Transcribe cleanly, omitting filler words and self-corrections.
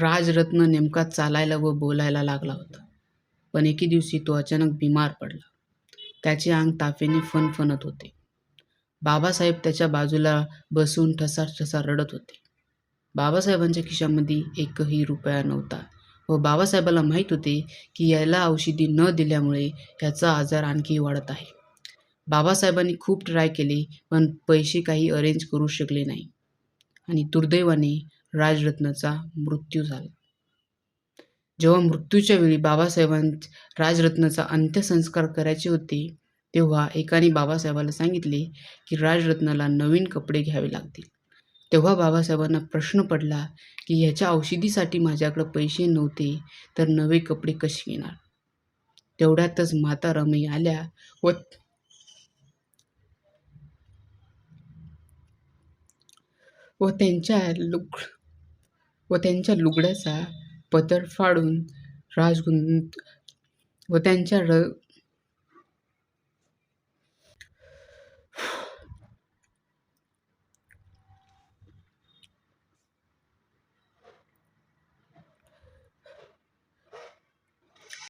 राजरत्न नेमका चालायला व बोलायला लागला होता. पण एके दिवशी तो अचानक बिमार पडला. त्याचे अंग तापेने फणफणत होते. बाबासाहेब त्याच्या बाजूला बसून ठसा रडत होते. बाबासाहेबांच्या खिशामध्ये एकही रुपया नव्हता व बाबासाहेबाला माहीत होते की याला औषधी न दिल्यामुळे याचा आजार आणखी वाढत आहे. बाबासाहेबांनी खूप ट्राय केले पण पैसे काही अरेंज करू शकले नाही आणि दुर्दैवाने राजरत्नचा मृत्यू झाला. जेव्हा मृत्यूच्या वेळी राजरत्नचा अंत्यसंस्कार करायचे होते, तेव्हा एकाने बाबासाहेबाला सांगितले की राजरत्नाला नवीन कपडे घ्यावे लागतील. तेव्हा बाबासाहेबांना प्रश्न पडला की ह्याच्या औषधीसाठी माझ्याकडे पैसे नव्हते तर नवे कपडे कसे घेणार. तेवढ्यातच माता रमाई आल्या व व त्यांच्या लुग व त्यांच्या लुगड्याचा पदर फाडून राजगुं व त्यांच्या